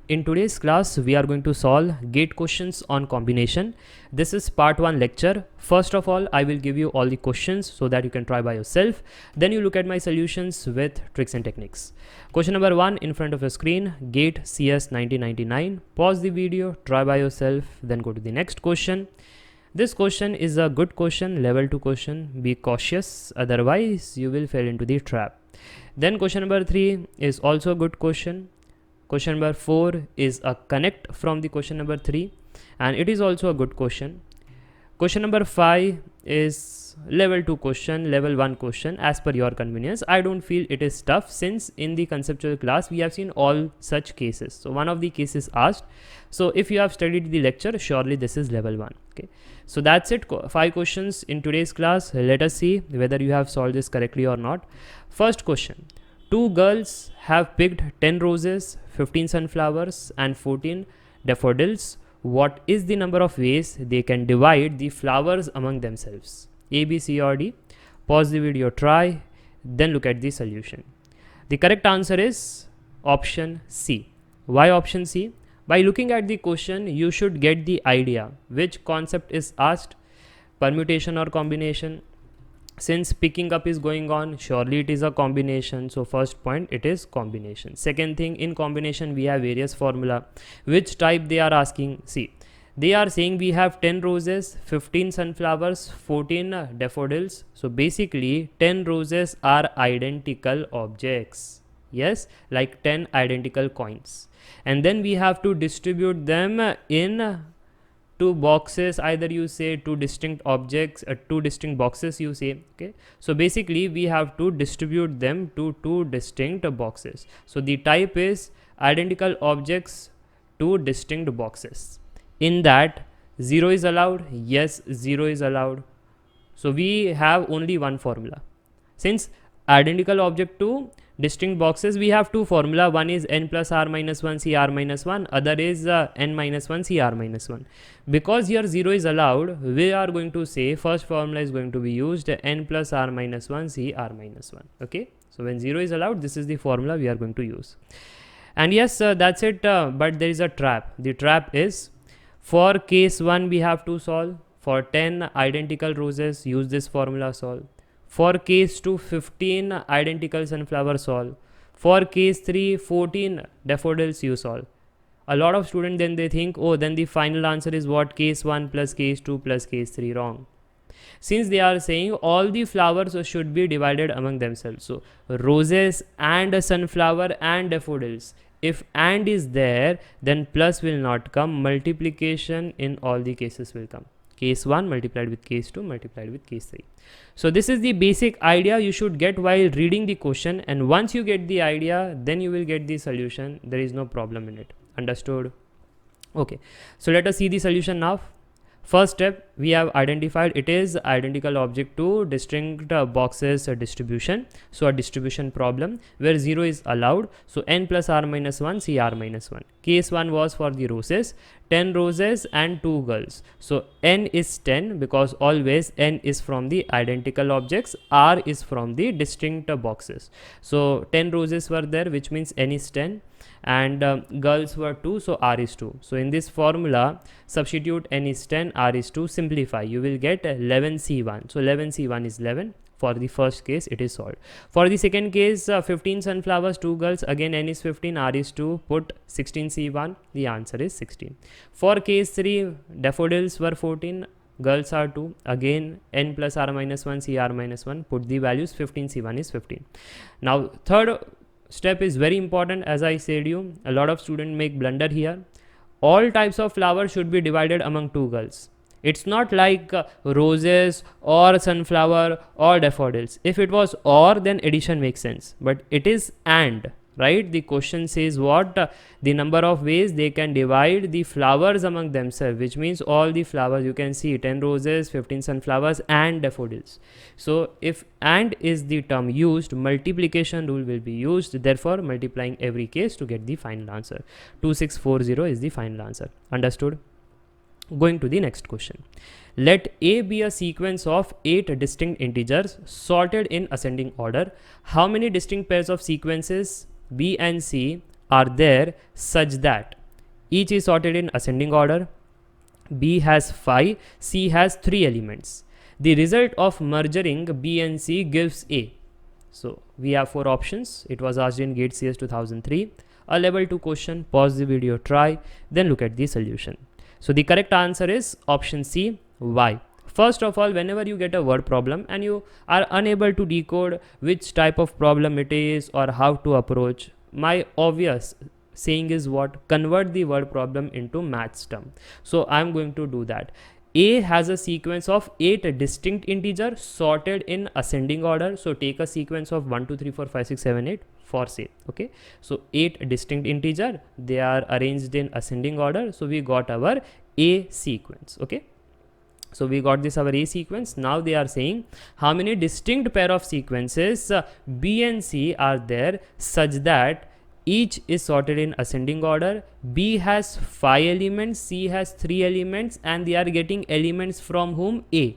In today's class, we are going to solve gate questions on combination. This is part 1 lecture. First of all, I will give you all the questions so that you can try by yourself. Then you look at my solutions with tricks and techniques. Question number 1 in front of your screen, gate CS 1999. Pause the video, try by yourself, then go to the next question. This question is a good question, level 2 question. Be cautious, otherwise you will fall into the trap. Then question number 3 is also a good question. Question number 4 is a connect from the question number 3 and it is also a good question. Question number 5 is level 2 question, level 1 question as per your convenience. I don't feel it is tough since in the conceptual class we have seen all such cases. So one of the cases asked. So if you have studied the lecture, surely this is level 1. Okay. So that's it. 5 questions in today's class. Let us see whether you have solved this correctly or not. First question. 2 girls have picked 10 roses, 15 sunflowers and 14 daffodils. What is the number of ways they can divide the flowers among themselves? A, B, C or D? Pause the video, try, then look at the solution. The correct answer is option C. Why option C? By looking at the question, you should get the idea which concept is asked, permutation or combination. Since picking up is going on, surely it is a combination. So first point, it is combination. Second thing, in combination we have various formula. Which type they are asking? See, they are saying we have 10 roses, 15 sunflowers, 14 daffodils. So basically 10 roses are identical objects. Yes, like 10 identical coins. And then we have to distribute them in 2 boxes, either you say 2 distinct objects, 2 distinct boxes you say. Okay, so basically we have to distribute them to 2 distinct boxes. So the type is identical objects, 2 distinct boxes. In that 0 is allowed. Yes, 0 is allowed. So we have only one formula. Since identical object to distinct boxes, we have 2 formula. One is n plus r minus 1 c r minus 1, other is n minus 1 c r minus 1. Because here 0 is allowed, we are going to say first formula is going to be used, n plus r minus 1 c r minus 1. Okay, so when 0 is allowed, this is the formula we are going to use. And yes, that's it, but there is a trap. The trap is, for case 1 we have to solve. For 10 identical roses, use this formula, solve. For case 2, 15 identical sunflower, solve. For case 3, 14 daffodils, you solve. A lot of students then they think, oh, then the final answer is what? Case 1 plus case 2 plus case 3. Wrong. Since they are saying all the flowers should be divided among themselves. So roses and sunflower and daffodils. If and is there, then plus will not come. Multiplication in all the cases will come. Case 1 multiplied with case 2 multiplied with case 3. So this is the basic idea you should get while reading the question, and once you get the idea, then you will get the solution. There is no problem in it. Understood? Okay, so let us see the solution now. First step, we have identified it is identical object to distinct boxes distribution. So a distribution problem where 0 is allowed. So n plus r minus 1 c r minus 1. Case 1 was for the roses, 10 roses and 2 girls. So n is 10 because always n is from the identical objects, r is from the distinct boxes. So 10 roses were there, which means n is 10. And girls were 2, so r is 2. So in this formula, substitute n is 10, r is 2, simplify, you will get 11c1. So 11c1 is 11. For the first case, it is solved. For the second case, 15 sunflowers, 2 girls, again n is 15, r is 2, put 16c1, the answer is 16. For case 3, daffodils were 14, girls are 2, again n plus r minus 1 c r minus 1, put the values, 15c1 is 15. Now third step is very important. As I said you, a lot of students make blunder here. All types of flowers should be divided among 2 girls. It's not like roses or sunflower or daffodils. If it was or, then addition makes sense, but it is and, right? The question says what? The number of ways they can divide the flowers among themselves, which means all the flowers. You can see 10 roses, 15 sunflowers and daffodils. So if and is the term used, multiplication rule will be used, therefore multiplying every case to get the final answer. 2640 is the final answer. Understood? Going to the next question. Let A be a sequence of 8 distinct integers sorted in ascending order. How many distinct pairs of sequences B and C are there such that Each is sorted in ascending order. B has 5, C has 3 elements. The result of merging B and C gives A. So we have 4 options. It was asked in GATE CS 2003. A level 2 question. Pause the video, try, then look at the solution. So the correct answer is option C. Why? First of all, whenever you get a word problem and you are unable to decode which type of problem it is or how to approach, my obvious saying is what? Convert the word problem into maths term. So I'm going to do that. A has a sequence of 8 distinct integers sorted in ascending order. So take a sequence of 1, 2, 3, 4, 5, 6, 7, 8 for say. Okay. So 8 distinct integer, they are arranged in ascending order. So we got our A sequence. Okay. So we got this our A sequence. Now they are saying how many distinct pair of sequences B and C are there such that each is sorted in ascending order. B has 5 elements, C has 3 elements, and they are getting elements from whom? A.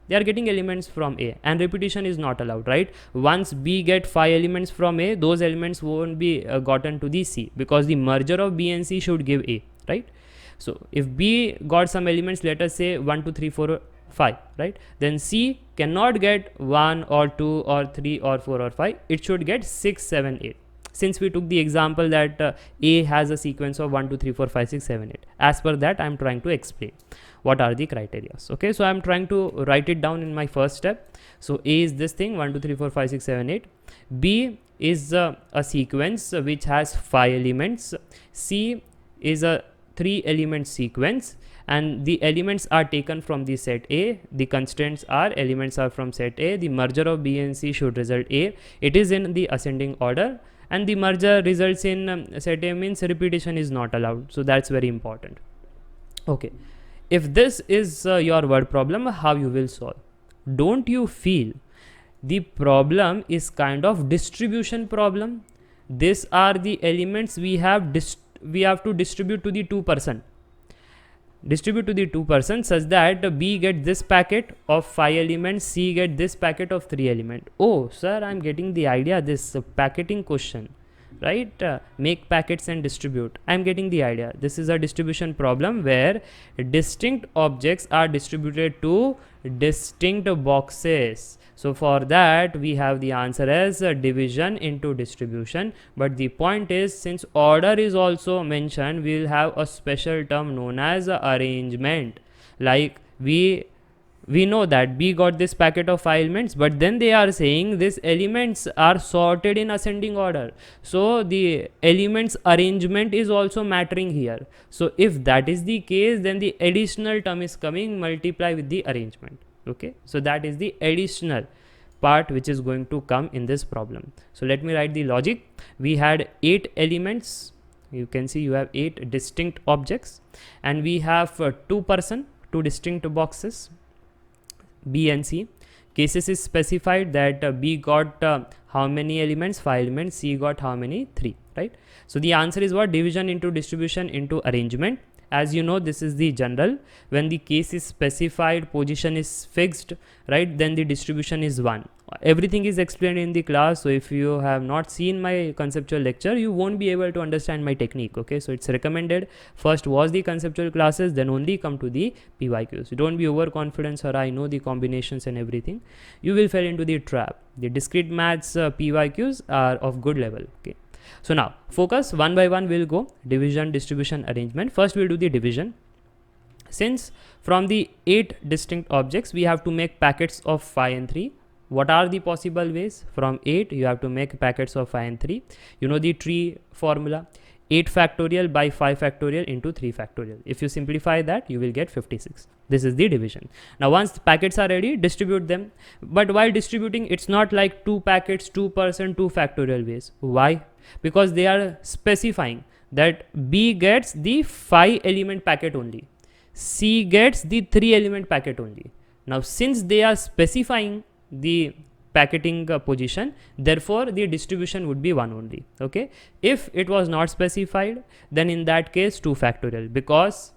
They are getting elements from A, and repetition is not allowed, right? Once B get 5 elements from A, those elements won't be gotten to the C, because the merger of B and C should give A, right? So if B got some elements, let us say 1, 2, 3, 4, 5, right? Then C cannot get 1 or 2 or 3 or 4 or 5. It should get 6, 7, 8. Since we took the example that A has a sequence of 1, 2, 3, 4, 5, 6, 7, 8. As per that, I am trying to explain what are the criteria. Okay, so I am trying to write it down in my first step. So A is this thing, 1, 2, 3, 4, 5, 6, 7, 8. B is a sequence which has 5 elements. C is a 3 element sequence, and the elements are taken from the set A. The constants are elements are from set A. The merger of B and C should result A. It is in the ascending order, and the merger results in set A means repetition is not allowed. So that's very important. Okay, if this is your word problem, how you will solve? Don't you feel the problem is kind of distribution problem? These are the elements we have to distribute to the 2%. Distribute to the 2% such that B get this packet of 5 elements, C get this packet of 3 elements. Oh sir, I am getting the idea, this packeting question, right? Make packets and distribute. I am getting the idea. This is a distribution problem where distinct objects are distributed to distinct boxes. So for that we have the answer as division into distribution. But the point is, since order is also mentioned, we will have a special term known as arrangement. Like we know that B got this packet of 5 elements, but then they are saying these elements are sorted in ascending order. So the elements arrangement is also mattering here. So if that is the case, then the additional term is coming, multiply with the arrangement. Okay, so that is the additional part which is going to come in this problem. So let me write the logic. We had 8 elements. You can see you have 8 distinct objects, and we have 2 distinct boxes, B and C. Cases is specified that B got how many elements? 5 elements. C got how many? 3, right? So the answer is what? Division into distribution into arrangement. As you know, this is the general. When the case is specified, position is fixed, right? Then the distribution is 1. Everything is explained in the class. So if you have not seen my conceptual lecture, you won't be able to understand my technique. Okay, so it's recommended first watch the conceptual classes, then only come to the PYQs. Don't be overconfident, sir, I know the combinations and everything. You will fall into the trap. The discrete maths PYQs are of good level. Okay. So now focus, one by one we'll go. Division, distribution, arrangement. First we'll do the division. Since from the 8 distinct objects we have to make packets of 5 and 3. What are the possible ways? From 8 you have to make packets of 5 and 3. You know the tree formula, 8 factorial by 5 factorial into 3 factorial. If you simplify that, you will get 56. This is the division. Now once the packets are ready, distribute them. But while distributing, it's not like 2 packets, 2%, 2 factorial ways. Why? Because they are specifying that B gets the 5 element packet only, C gets the 3 element packet only. Now since they are specifying the packeting position, therefore the distribution would be 1 only. Okay, if it was not specified, then in that case 2 factorial, because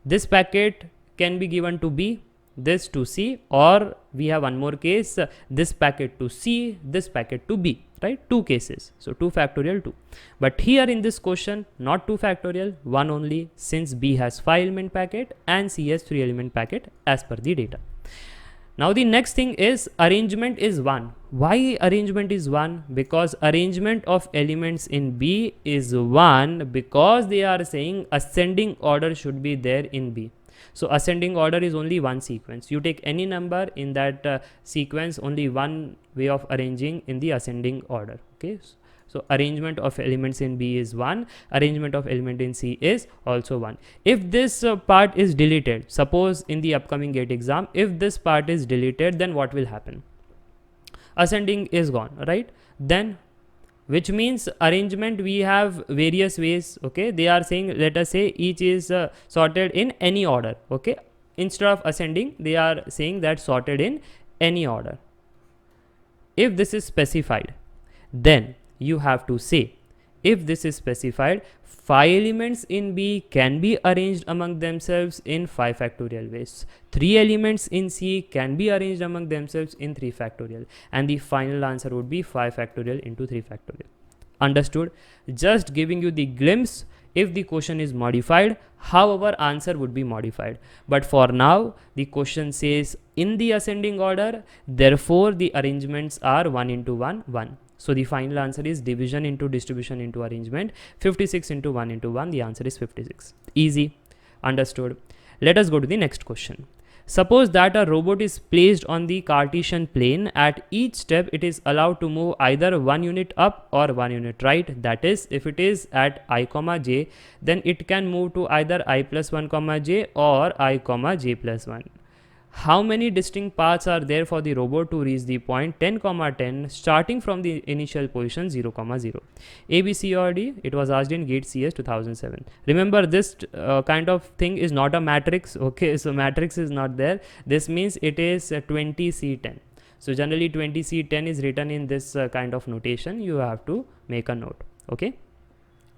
this packet can be given to B, this to C, or we have one more case, this packet to C, this packet to B, right? Two cases. So 2 factorial 2. But here in this question, not 2 factorial, 1 only, since B has 5 element packet and C has 3 element packet as per the data. Now the next thing is arrangement is 1. Why arrangement is 1? Because arrangement of elements in B is 1 because they are saying ascending order should be there in B. So ascending order is only one sequence. You take any number in that sequence, only one way of arranging in the ascending order. Okay. So arrangement of elements in B is 1, arrangement of element in C is also 1. If this part is deleted, suppose in the upcoming GATE exam, if this part is deleted, then what will happen? Ascending is gone, right? Then, which means arrangement we have various ways, okay? They are saying, let us say each is sorted in any order, okay? Instead of ascending, they are saying that sorted in any order. If this is specified, then you have to say, if this is specified, 5 elements in B can be arranged among themselves in 5 factorial ways. 3 elements in C can be arranged among themselves in 3 factorial. And the final answer would be 5 factorial into 3 factorial. Understood? Just giving you the glimpse. If the question is modified, how our answer would be modified. But for now, the question says in the ascending order, therefore the arrangements are 1 into 1, 1. So the final answer is division into distribution into arrangement. 56 into 1 into 1, the answer is 56. Easy. Understood. Let us go to the next question. Suppose that a robot is placed on the Cartesian plane. At each step, it is allowed to move either 1 unit up or 1 unit right. That is, if it is at I, j, then it can move to either I plus 1, j or I, j plus 1. How many distinct paths are there for the robot to reach the point 10, 10 starting from the initial position 0, 0? A, B, C or D? It was asked in GATE CS 2007. Remember, this kind of thing is not a matrix. Okay, so matrix is not there. This means it is 20C10. So generally 20C10 is written in this kind of notation. You have to make a note. Okay.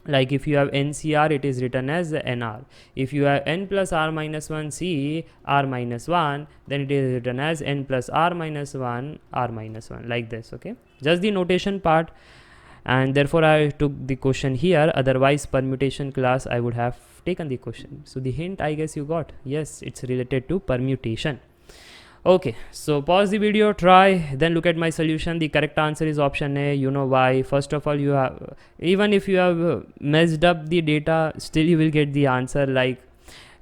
Like if you have NCR, it is written as NR. If you have N plus R minus 1 C R minus 1, then it is written as N plus R minus 1 R minus 1, like this. Okay, just the notation part, and therefore I took the question here. Otherwise, permutation class I would have taken the question. So the hint I guess you got. Yes, it's related to permutation. Okay, so pause the video, try, then look at my solution. The correct answer is option A. You know why? First of all, you have, even if you have messed up the data, still you will get the answer. Like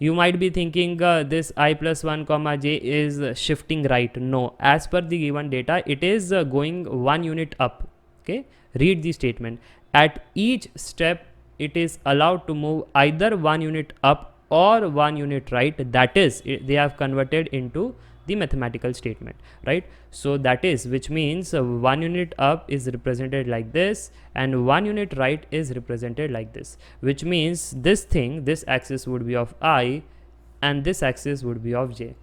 you might be thinking this I plus 1 j is shifting right. No, as per the given data, it is going 1 unit up. Okay, read the statement. At each step, it is allowed to move either 1 unit up or 1 unit right. That is, they have converted into the mathematical statement, right? So that is, which means 1 unit up is represented like this and 1 unit right is represented like this, which means this thing, this axis would be of I and this axis would be of J.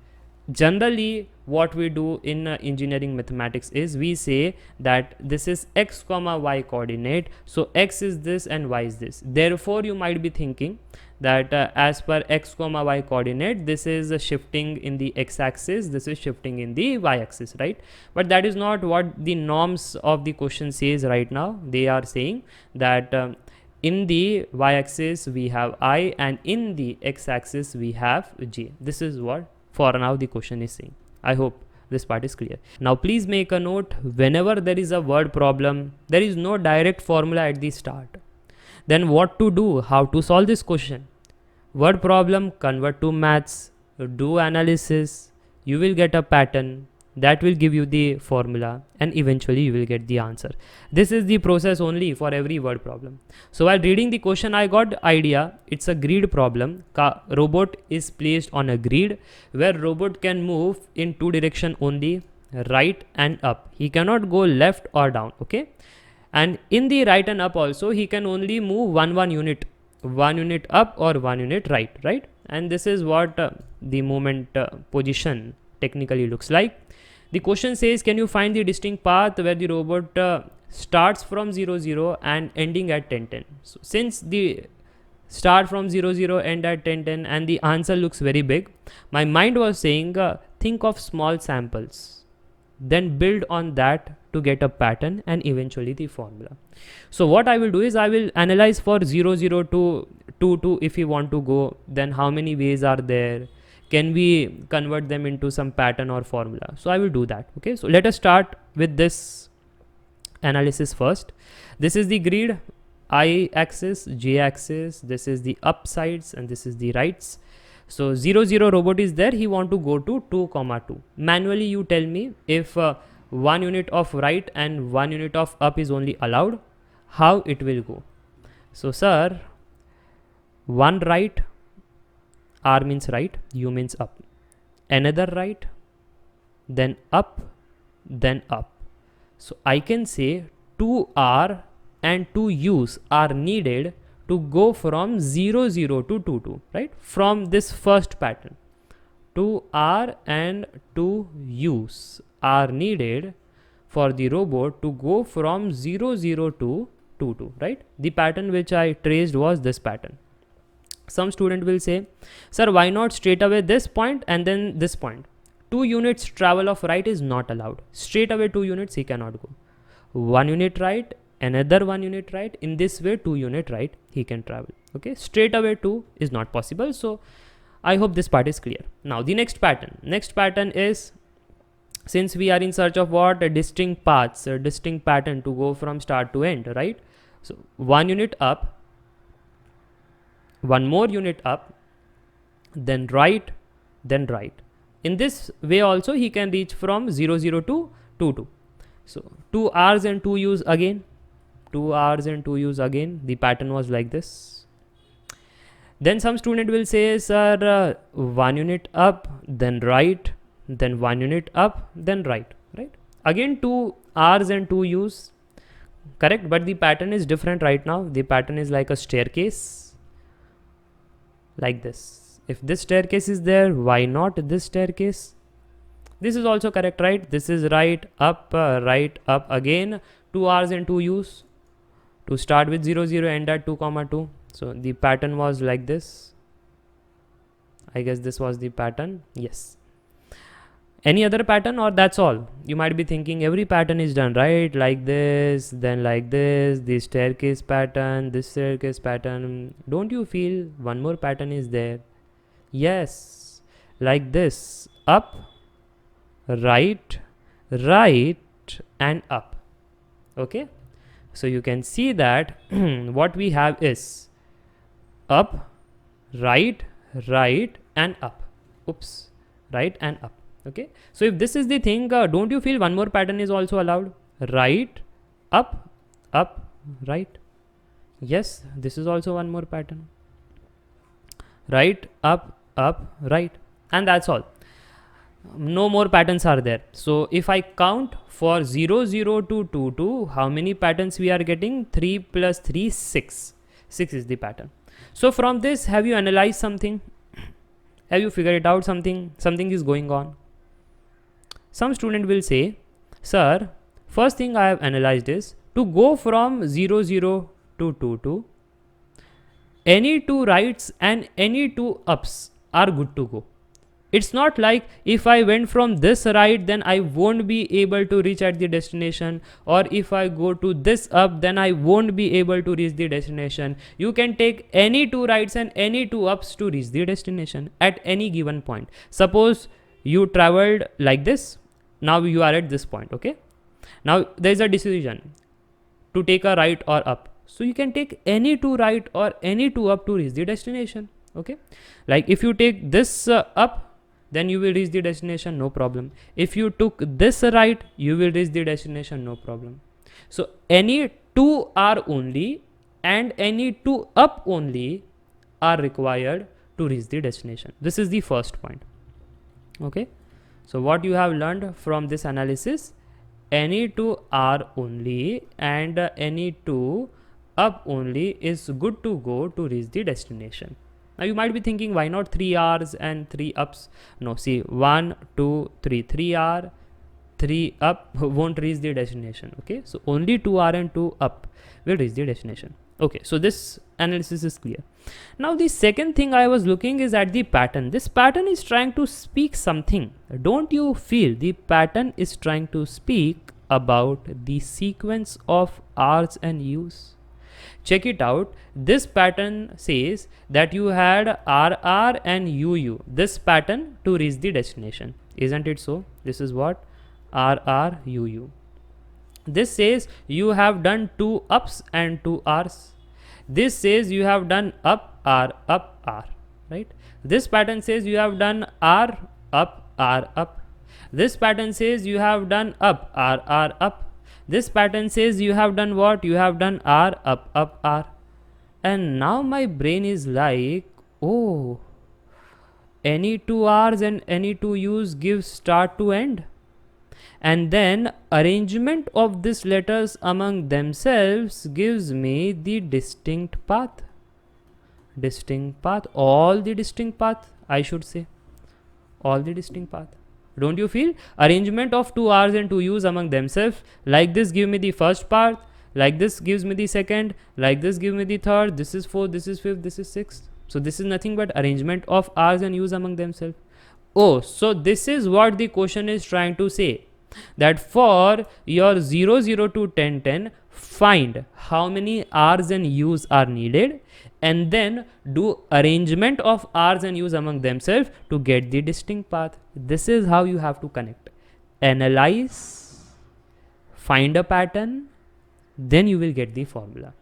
Generally, what we do in engineering mathematics is we say that this is x, y coordinate. So x is this and y is this. Therefore, you might be thinking that as per x, y coordinate, this is shifting in the x axis, this is shifting in the y axis, right? But that is not what the norms of the question says right now. They are saying that in the y axis we have I and in the x axis we have J. This is what for now the question is saying. I hope this part is clear. Now please make a note, whenever there is a word problem, there is no direct formula at the start. Then what to do, how to solve this question? Word problem, convert to maths, do analysis, you will get a pattern that will give you the formula and eventually you will get the answer. This is the process only for every word problem. So while reading the question, I got idea. It's a grid problem. Robot is placed on a grid where robot can move in 2 direction only, right and up. He cannot go left or down. Okay. And in the right and up also, he can only move 1 unit, 1 unit up or 1 unit right? And this is what the movement position technically looks like. The question says, can you find the distinct path where the robot starts from 0, 0 and ending at 10, 10? So since the start from 0 0, end at 10 10, and the answer looks very big. My mind was saying think of small samples, then build on that to get a pattern and eventually the formula. So what I will do is I will analyze for 0 0 to 2 2 if we want to go, then how many ways are there, can we convert them into some pattern or formula. So I will do that. Okay, so let us start with this analysis first. This is the grid, I axis, J axis, this is the up sides and this is the rights. So 0 0 robot is there, he want to go to 2 comma 2. Manually you tell me if 1 unit of right and 1 unit of up is only allowed, how it will go. So sir, 1 right, R means right, U means up, another right, then up, then up. So I can say 2R and 2 U's are needed to go from 0 0 to 2 2, right? From this first pattern, 2R and 2 U's are needed for the robot to go from 0 0 to 2 2, right? The pattern which I traced was this pattern. Some student will say, sir, why not straight away this point and then this point? 2 units travel of right is not allowed. Straight away 2 units he cannot go. 1 unit right, another 1 unit right. In this way 2 unit right he can travel. Okay, straight away 2 is not possible. So I hope this part is clear. Now the next pattern is, since we are in search of what, a distinct paths, a distinct pattern to go from start to end, right? So 1 unit up, 1 more unit up, then right, then right. In this way also he can reach from 0 0 to 2 2. So 2 R's and 2 U's again, 2 R's and 2 U's again. The pattern was like this. Then some student will say, sir, 1 unit up, then right, then 1 unit up, then right, right? Again 2 R's and 2 U's, correct? But the pattern is different right now. The pattern is like a staircase, like this. If this staircase is there, why not this staircase? This is also correct, right? This is right, up again. 2 R's and 2 U's to start with 0 0, end at 2 comma 2. So the pattern was like this. I guess this was the pattern. Yes. Any other pattern or that's all? You might be thinking every pattern is done, right? Like this, then like this, the staircase pattern, this staircase pattern. Don't you feel one more pattern is there? Yes, like this, up, right, right and up. Okay, so you can see that what we have is up, right, right and up. Oops, right and up. Okay, so if this is the thing, don't you feel one more pattern is also allowed? Right, up, right. Yes, this is also one more pattern. Right, up, right, and that's all. No more patterns are there. So if I count for 0 0 to 2 2, how many patterns we are getting? 3 plus 3, 6. 6 is the pattern. So from this, have you analyzed something? Have you figured it out? Something is going on. Some student will say, sir, first thing I have analyzed is to go from 0 0 to 2 2, any 2 rights and any 2 ups are good to go. It's not like if I went from this right, then I won't be able to reach at the destination, or if I go to this up, then I won't be able to reach the destination. You can take any 2 rights and any 2 ups to reach the destination at any given point. Suppose you traveled like this. Now you are at this point. Okay, now there is a decision to take a right or up. So you can take any 2 right or any 2 up to reach the destination. Okay, like if you take this up, then you will reach the destination, no problem. If you took this right, you will reach the destination, no problem. So any 2 R only and any 2 up only are required to reach the destination. This is the first point. Okay, so what you have learned from this analysis, any 2 R only and any 2 up only is good to go to reach the destination. Now you might be thinking, why not 3 R's and 3 ups? No, see, 1, 2, 3, 3 R, 3 up won't reach the destination. Okay, so only 2 R and 2 up will reach the destination. Okay, so this analysis is clear. Now the second thing I was looking is at the pattern. This pattern is trying to speak something. Don't you feel the pattern is trying to speak about the sequence of R's and U's? Check it out. This pattern says that you had RR and UU, this pattern, to reach the destination. Isn't it so? This is what? RR, UU. This says you have done 2 ups and 2 R's. This says you have done up, R, right? This pattern says you have done R, up. This pattern says you have done up, R, up. This pattern says you have done what? You have done R, up, R. And now my brain is like, oh, any 2 R's and any 2 U's gives start to end. And then arrangement of these letters among themselves gives me the distinct path. All the distinct path, I should say. All the distinct path. Don't you feel? Arrangement of 2 R's and 2 U's among themselves. Like this give me the first path. Like this gives me the second. Like this give me the third. This is 4th, this is 5th, this is 6th. So this is nothing but arrangement of R's and U's among themselves. Oh, so this is what the question is trying to say. That for your 0, 0 to 10, 10, find how many R's and U's are needed and then do arrangement of R's and U's among themselves to get the distinct path. This is how you have to connect. Analyze, find a pattern, then you will get the formula.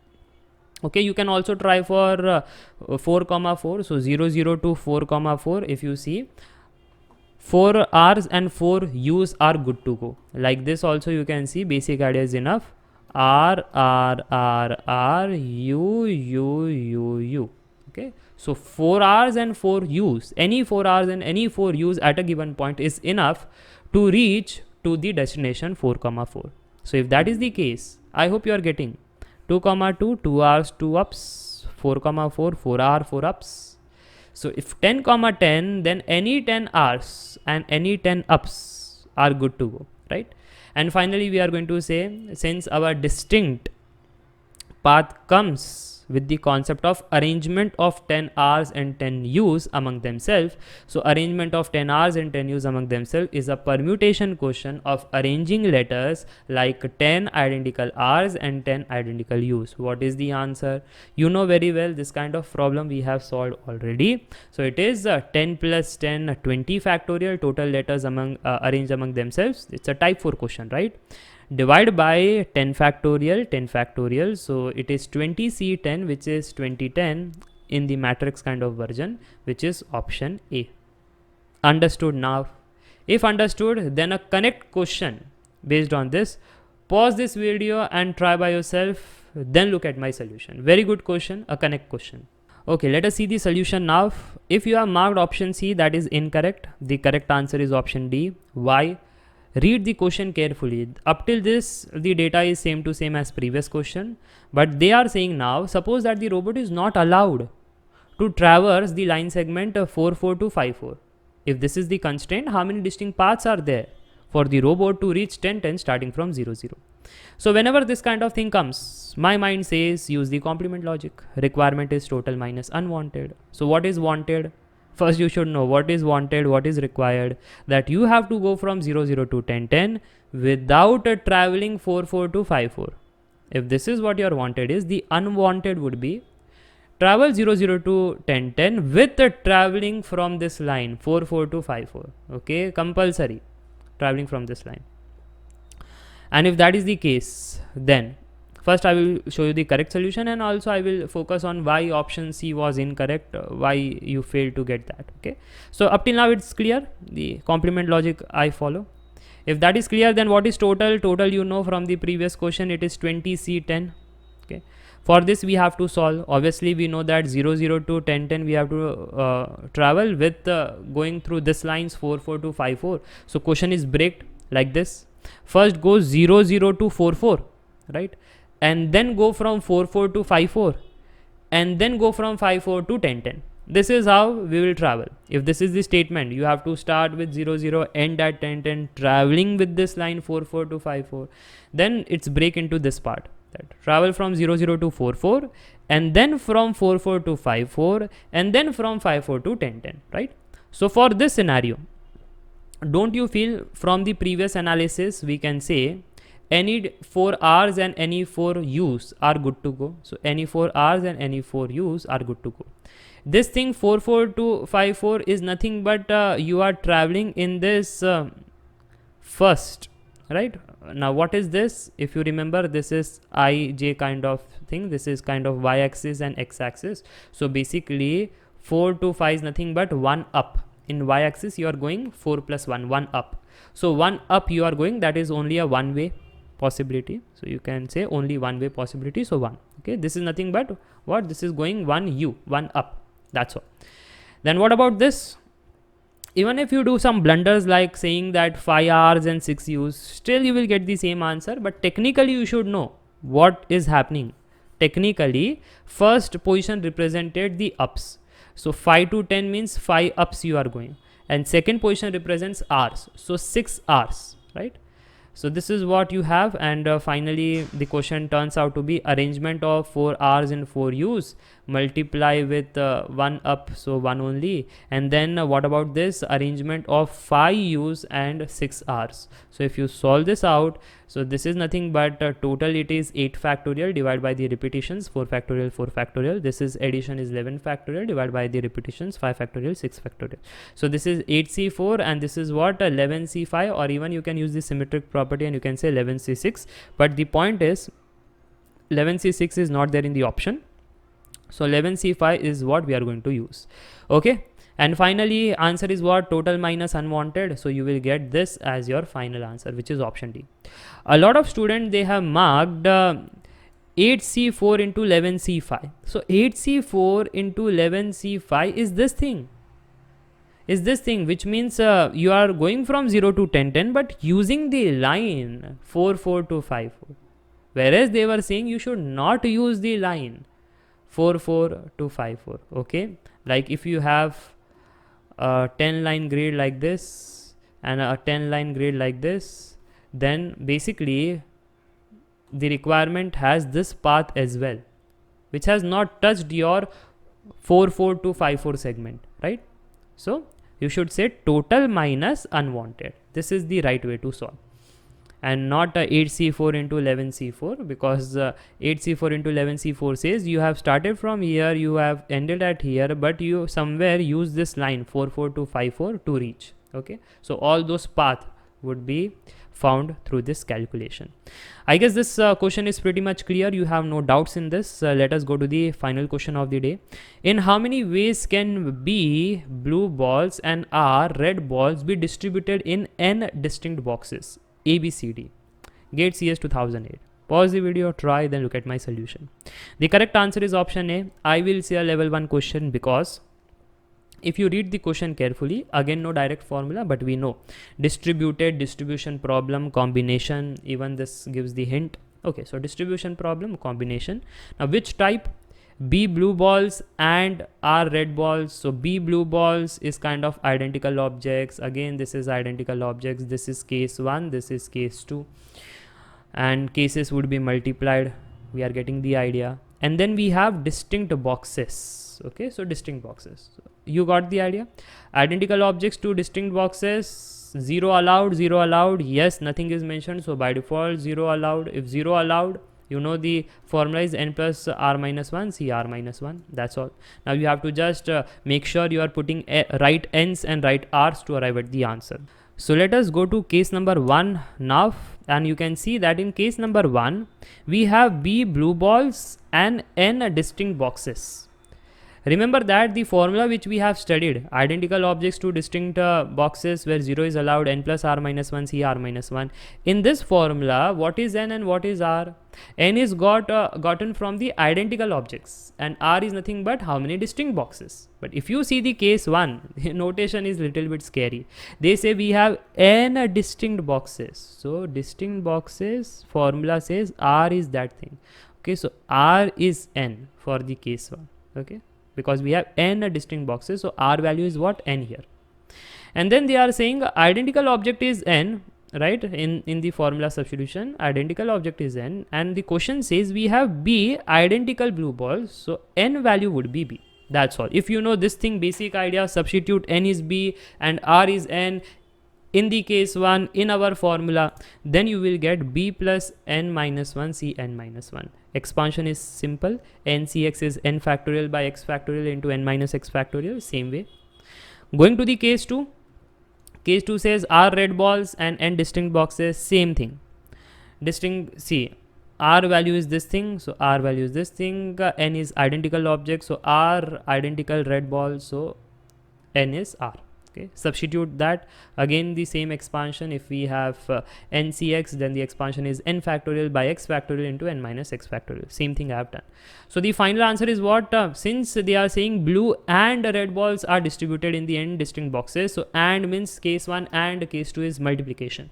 Okay, you can also try for 4, 4. So 0, 0 to 4, 4. If you see, 4 R's and 4 U's are good to go. Like this also you can see basic idea is enough. R, U, U. Okay. So 4 R's and 4 U's, any 4 R's and any 4 U's at a given point is enough to reach to the destination 4, 4. So if that is the case, I hope you are getting 2, 2, 2 R's, 2 ups, 4, 4, 4 R, 4 ups. So if 10, 10, then any 10 R's and any 10 ups are good to go, right? And finally, we are going to say, since our distinct path comes with the concept of arrangement of 10 R's and 10 U's among themselves. So arrangement of 10 R's and 10 U's among themselves is a permutation question of arranging letters like 10 identical R's and 10 identical U's. What is the answer? You know very well this kind of problem we have solved already. So it is 10 plus 10, 20 factorial total letters among arranged among themselves. It's a type 4 question, right? Divide by 10 factorial, so it is 20C10, which is 2010 in the matrix kind of version, which is option A. Understood now? If understood, then a connect question based on this. Pause this video and try by yourself, then look at my solution. Very good question, a connect question. Okay, let us see the solution now. If you have marked option C, that is incorrect. The correct answer is option D. Why? Read the question carefully. Up till this, the data is same to same as previous question, but they are saying now, suppose that the robot is not allowed to traverse the line segment 4, 4 to 5, 4. If this is the constraint, how many distinct paths are there for the robot to reach 10, 10 starting from 0, 0? So whenever this kind of thing comes, my mind says use the complement logic. Requirement is total minus unwanted. So what is wanted? First you should know what is wanted, what is required, that you have to go from 0, 0 to 10, 10 without traveling 4, 4 to 5, 4. If this is what your wanted is, the unwanted would be travel 0, 0 to 10, 10 with traveling from this line 4, 4 to 5, 4. Okay, compulsory traveling from this line. And if that is the case, then first I will show you the correct solution, and also I will focus on why option C was incorrect, why you failed to get that. Okay, so up till now it's clear, the complement logic I follow. If that is clear, then what is total? Total you know from the previous question, it is 20C10. Okay, for this we have to solve. Obviously we know that 0, 0 to 10, 10 we have to travel with going through this lines 4, 4 to 5, 4. So question is breaked like this. First go 0, 0 to 4, 4, right? And then go from 4, 4 to 5, 4, and then go from 5, 4 to 10, 10. This is how we will travel. If this is the statement, you have to start with 0, 0, end at 10, 10, traveling with this line 4, 4 to 5, 4. Then it's break into this part. that. Travel from 0 0 to 4 4, and then from 4 4 to 5 4, and then from 5 4 to 10 10, right? So for this scenario, don't you feel from the previous analysis we can say any 4 R's and any 4 U's are good to go. So any 4 R's and any 4 U's are good to go. This thing 4 4 to 5 4 is nothing but you are traveling in this first, right? Now what is this? If you remember, this is ij kind of thing. This is kind of y-axis and x-axis. So basically 4 to 5 is nothing but 1 up. In y-axis you are going 4 plus 1, 1 up. So 1 up you are going, that is only a one way possibility. So you can say only one way possibility, so 1. Okay, this is nothing but what? This is going 1 u, 1 up. That's all. Then what about this? Even if you do some blunders like saying that 5 R's and 6 U's, still you will get the same answer. But technically you should know what is happening. Technically, first position represented the ups. So 5 to 10 means 5 ups you are going. And second position represents R's. So 6 R's, right? So this is what you have, and finally the question turns out to be arrangement of 4 R's and 4 U's, multiply with 1 up, so 1 only, and then what about this arrangement of 5 U's and 6 R's. So if you solve this out, so this is nothing but total it is 8 factorial divided by the repetitions 4 factorial 4 factorial. This is addition is 11 factorial divided by the repetitions 5 factorial 6 factorial. So this is 8c4 and this is what 11c5, or even you can use the symmetric property and you can say 11c6. But the point is 11c6 is not there in the option. So 11c5 is what we are going to use. Okay. And finally answer is what? Total minus unwanted. So you will get this as your final answer, which is option D. A lot of students, they have marked 8c4 into 11c5. So 8c4 into 11c5 is this thing. Which means you are going from 0 to 10 10 but using the line 4 4 to 5 4. Whereas they were saying you should not use the line 4 4 to 5 4. Okay. Like if you have a 10 line grid like this and a 10 line grid like this, then basically the requirement has this path as well, which has not touched your 4 4 to 5 4 segment, right? So you should say total minus unwanted. This is the right way to solve, and not 8c4 into 11c4, because 8c4 into 11c4 says you have started from here, you have ended at here, but you somewhere use this line 4 4 to 5 4 to reach. Okay, so all those paths would be found through this calculation. I guess this question is pretty much clear. You have no doubts in this. Let us go to the final question of the day. In how many ways can B blue balls and R red balls be distributed in n distinct boxes? A, B, C, D. GATE CS 2008. Pause the video, try, then look at my solution. The correct answer is option A. I will say a level 1 question because if you read the question carefully, again no direct formula, but we know distributed, distribution problem, combination, even this gives the hint. Okay, so distribution problem, combination. Now which type? B blue balls and R red balls. So B blue balls is kind of identical objects. Again, this is identical objects. This is case 1, this is case 2, and cases would be multiplied. We are getting the idea. And then we have distinct boxes. Okay, so distinct boxes. So you got the idea. Identical objects to distinct boxes. 0 allowed, 0 allowed. Yes, nothing is mentioned. So by default 0 allowed. If 0 allowed, you know the formula is n plus r minus 1, c r minus 1. That's all. Now you have to just make sure you are putting right n's and right r's to arrive at the answer. So let us go to case number 1 now, and you can see that in case number 1 we have B blue balls and n distinct boxes. Remember that the formula which we have studied, identical objects to distinct boxes where 0 is allowed, n plus r minus 1, c r minus 1. In this formula, what is n and what is r? N is gotten from the identical objects and r is nothing but how many distinct boxes. But if you see the case 1, the notation is little bit scary. They say we have n distinct boxes. So distinct boxes, formula says r is that thing. Okay, so r is n for the case 1. Okay, because we have n distinct boxes, so r value is what? N here. And then they are saying identical object is n, right? In the formula substitution, identical object is n, and the question says we have b identical blue balls, so n value would be b. That's all. If you know this thing, basic idea, substitute n is b and r is n in the case 1 in our formula, then you will get b plus n minus 1 c n minus 1. Expansion is simple, n cx is n factorial by x factorial into n minus x factorial, same way. Going to the case 2. Case 2 says r red balls and n distinct boxes, same thing. See, r value is this thing, so r value is this thing, n is identical object, so r identical red ball, so n is r. Okay, substitute that. Again the same expansion. If we have n cx, then the expansion is n factorial by x factorial into n minus x factorial. Same thing I have done. So the final answer is what? Since they are saying blue and red balls are distributed in the n distinct boxes, so and means case 1 and case 2 is multiplication.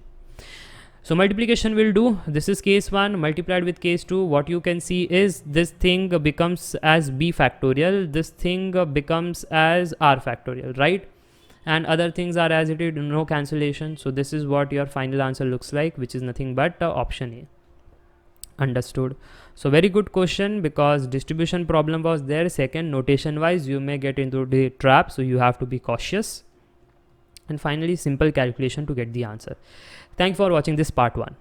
So multiplication will do, this is case 1 multiplied with case 2. What you can see is this thing becomes as b factorial, this thing becomes as r factorial, right? And other things are as it is, no cancellation. So this is what your final answer looks like, which is nothing but option A. Understood? So very good question, because distribution problem was there. Second, notation wise you may get into the trap, so you have to be cautious. And finally, simple calculation to get the answer. Thank you for watching this part 1.